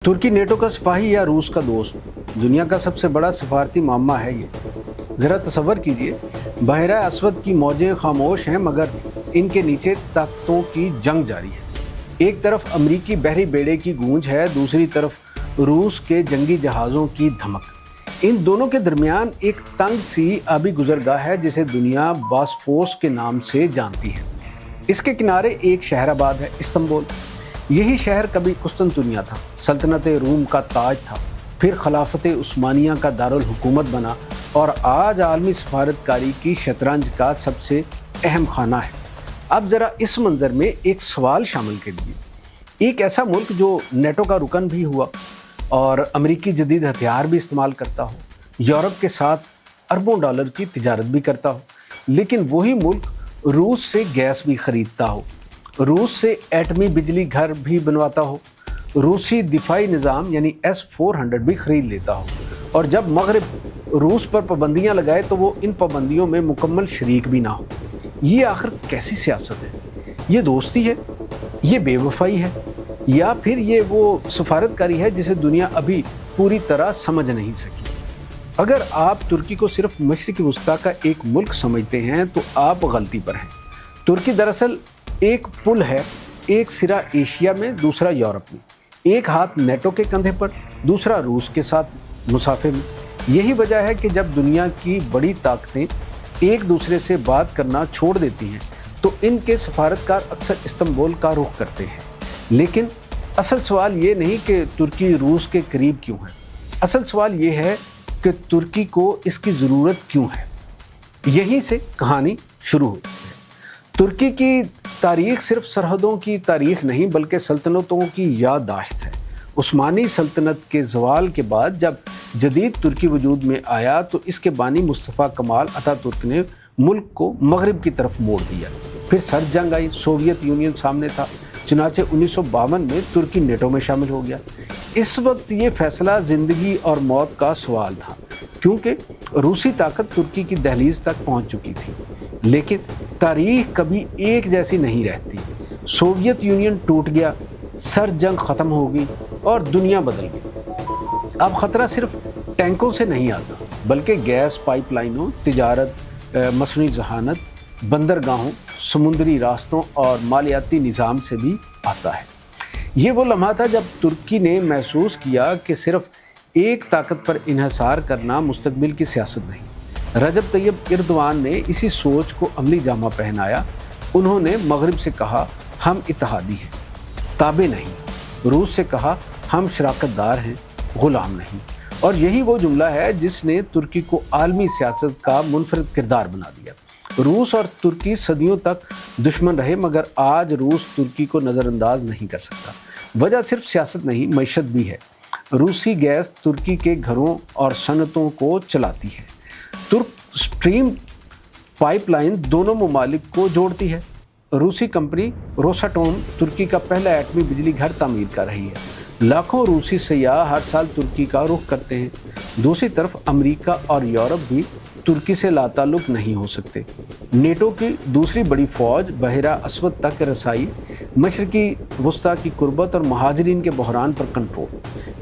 तुर्की NATO का सिपाही या रूस का दोस्त? दुनिया का सबसे बड़ा सफारती मामला है ये। ज़रा तसव्वुर कीजिए, बहरा अस्वद की मौजें खामोश हैं मगर इनके नीचे ताकतों की जंग जारी है। एक तरफ अमरीकी बहरी बेड़े की गूंज है, दूसरी तरफ रूस के जंगी जहाज़ों की धमक। इन दोनों के दरमियान एक तंग सी आबी गुजरगाह है जिसे दुनिया बॉस्फोरस के नाम से जानती है। इसके किनारे एक शहर आबाद है, इस्तांबुल। यही शहर कभी कुस्तुनतुनिया था, सल्तनत रूम का ताज था, फिर खिलाफत उस्मानिया का दारुल हुकूमत बना और आज आलमी सफारतकारी की शतरंज का सबसे अहम खाना है। अब ज़रा इस मंजर में एक सवाल शामिल कीजिए। एक ऐसा मुल्क जो नेटो का रुकन भी हुआ और अमेरिकी जदीद हथियार भी इस्तेमाल करता हो, यूरोप के साथ अरबों डॉलर की तिजारत भी करता हो, लेकिन वही मुल्क रूस से गैस भी ख़रीदता हो, रूस से एटमी बिजली घर भी बनवाता हो, रूसी दिफाई निज़ाम यानी S-400 भी ख़रीद लेता हो, और जब मगरिब रूस पर पाबंदियाँ लगाए तो वो इन पाबंदियों में मुकम्मल शरीक भी ना हो। ये आखिर कैसी सियासत है? ये दोस्ती है, ये बेवफाई है, या फिर ये वो सफारतकारी है जिसे दुनिया अभी पूरी तरह समझ नहीं सकी? अगर आप तुर्की को सिर्फ मशरिक़ वस्ता का एक मुल्क समझते हैं तो आप गलती पर हैं। तुर्की दरअसल एक पुल है, एक सिरा एशिया में, दूसरा यूरोप में, एक हाथ नेटो के कंधे पर, दूसरा रूस के साथ मुसाफे में। यही वजह है कि जब दुनिया की बड़ी ताकतें एक दूसरे से बात करना छोड़ देती हैं तो इनके सफारतकार अक्सर इस्तांबुल का रुख करते हैं। लेकिन असल सवाल ये नहीं कि तुर्की रूस के करीब क्यों है, असल सवाल ये है कि तुर्की को इसकी ज़रूरत क्यों है। यहीं से कहानी शुरू होती है। तुर्की की तारीख़ सिर्फ सरहदों की तारीख़ नहीं बल्कि सल्तनतों की याददाश्त है। उस्मानी सल्तनत के ज़वाल के बाद जब जदीद तुर्की वजूद में आया तो इसके बानी मुस्तफ़ा कमाल अतातुर्क ने मुल्क को मगरिब की तरफ मोड़ दिया। फिर सर्द जंग आई, सोवियत यूनियन सामने था, चुनाचे 1952 में तुर्की नेटो में शामिल हो गया। इस वक्त ये फैसला ज़िंदगी और मौत का सवाल था, क्योंकि रूसी ताकत तुर्की की दहलीज तक पहुंच चुकी थी। लेकिन तारीख कभी एक जैसी नहीं रहती। सोवियत यूनियन टूट गया, सर्द जंग ख़त्म हो गई और दुनिया बदल गई। अब ख़तरा सिर्फ टैंकों से नहीं आता बल्कि गैस पाइपलाइनों, तिजारत, मसनूई जहानत, बंदरगाहों, समुद्री रास्तों और मालियाती निज़ाम से भी आता है। ये वो लम्हा था जब तुर्की ने महसूस किया कि सिर्फ एक ताकत पर इन्हिसार करना मुस्तकबिल की सियासत नहीं। रजब तैयब एर्दोआन ने इसी सोच को अमली जामा पहनाया। उन्होंने मगरिब से कहा हम इत्तेहादी हैं, ताबे नहीं। रूस से कहा हम शराकतदार हैं, ग़ुलाम नहीं। और यही वो जुमला है जिसने तुर्की को आलमी सियासत का मुनफरिद किरदार बना दिया। रूस और तुर्की सदियों तक दुश्मन रहे मगर आज रूस तुर्की को नज़रअंदाज नहीं कर सकता। वजह सिर्फ सियासत नहीं, मईशत भी है। रूसी गैस तुर्की के घरों और सनतों को चलाती है। तुर्क स्ट्रीम पाइपलाइन दोनों ममालिक को जोड़ती है। रूसी कंपनी रोसाटोम तुर्की का पहला एटमी बिजली घर तामीर कर रही है। लाखों रूसी सयाह हर साल तुर्की का रुख करते हैं। दूसरी तरफ अमेरिका और यूरोप भी तुर्की से लाताल्लुक़ नहीं हो सकते। नेटो की दूसरी बड़ी फ़ौज बहरा अस्वद तक रसाई, मशरिकी वस्ता की कुर्बत और महाजरीन के बहरान पर कंट्रोल,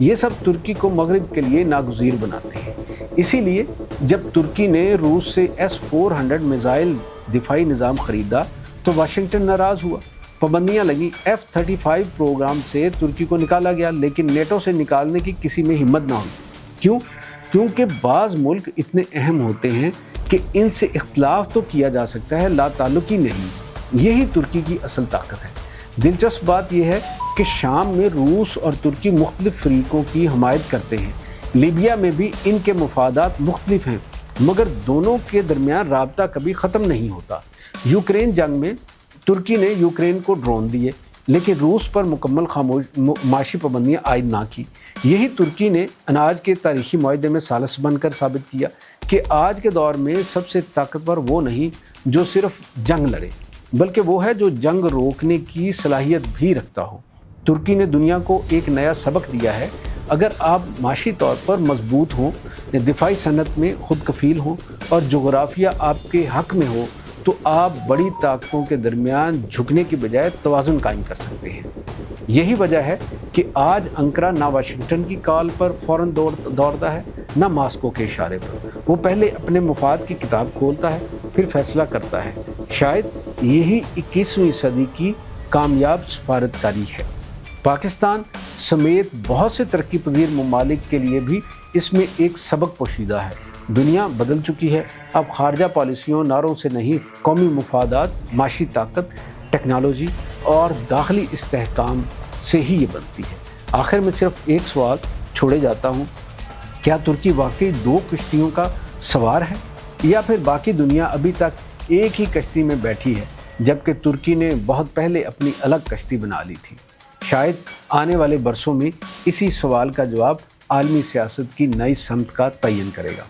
ये सब तुर्की को मगरिब के लिए नागुज़ीर बनाते हैं। इसीलिए जब तुर्की ने रूस से S-400 मिसाइल दिफाई निज़ाम ख़रीदा तो वाशिंगटन नाराज़ हुआ, पाबंदियाँ लगी। F-35 प्रोग्राम से तुर्की को निकाला गया, लेकिन नेटो से निकालने की किसी में हिम्मत ना हुई। क्यों? क्योंकि बाज़ मुल्क इतने अहम होते हैं कि इनसे इख्तलाफ तो किया जा सकता है, लाताल्लुकी नहीं। यही तुर्की की असल ताकत है। दिलचस्प बात यह है कि शाम में रूस और तुर्की मुख्तलिफ फ़रीक़ों की हमायत करते हैं। लीबिया में भी इनके मुफादात मुख्तलिफ हैं मगर दोनों के दरमियान राबता कभी ख़त्म नहीं होता। यूक्रेन जंग में तुर्की ने यूक्रेन को ड्रोन दिए लेकिन रूस पर मुकम्मल माशी पाबंदियाँ आयद ना की। यही तुर्की ने अनाज के तारीख़ी मुआहदे में सालस बनकर साबित किया कि आज के दौर में सबसे ताकतवर वो नहीं जो सिर्फ जंग लड़े, बल्कि वो है जो जंग रोकने की सलाहियत भी रखता हो। तुर्की ने दुनिया को एक नया सबक दिया है। अगर आप माशी तौर पर मजबूत हों, दिफाई सनत में खुद कफील हों और जोग्राफिया आपके हक में हो तो आप बड़ी ताकतों के दरमियान झुकने की बजाय तवाज़ुन कायम कर सकते हैं। یہی وجہ ہے کہ آج انقرہ نہ واشنگٹن کی کال پر فوراً دوڑتا ہے نہ ماسکو کے اشارے پر۔ وہ پہلے اپنے مفاد کی کتاب کھولتا ہے پھر فیصلہ کرتا ہے۔ شاید یہی 21ویں صدی کی کامیاب سفارتکاری ہے۔ پاکستان سمیت بہت سے ترقی پذیر ممالک کے لیے بھی اس میں ایک سبق پوشیدہ ہے۔ دنیا بدل چکی ہے، اب خارجہ پالیسیوں نعروں سے نہیں، قومی مفادات، معاشی طاقت، ٹیکنالوجی اور داخلی استحکام سے ہی یہ بنتی ہے۔ آخر میں صرف ایک سوال چھوڑے جاتا ہوں، کیا ترکی واقعی 2 کشتیوں کا سوار ہے، یا پھر باقی دنیا ابھی تک ایک ہی کشتی میں بیٹھی ہے، جبکہ ترکی نے بہت پہلے اپنی الگ کشتی بنا لی تھی؟ شاید آنے والے برسوں میں اسی سوال کا جواب عالمی سیاست کی نئی سمت کا تعین کرے گا۔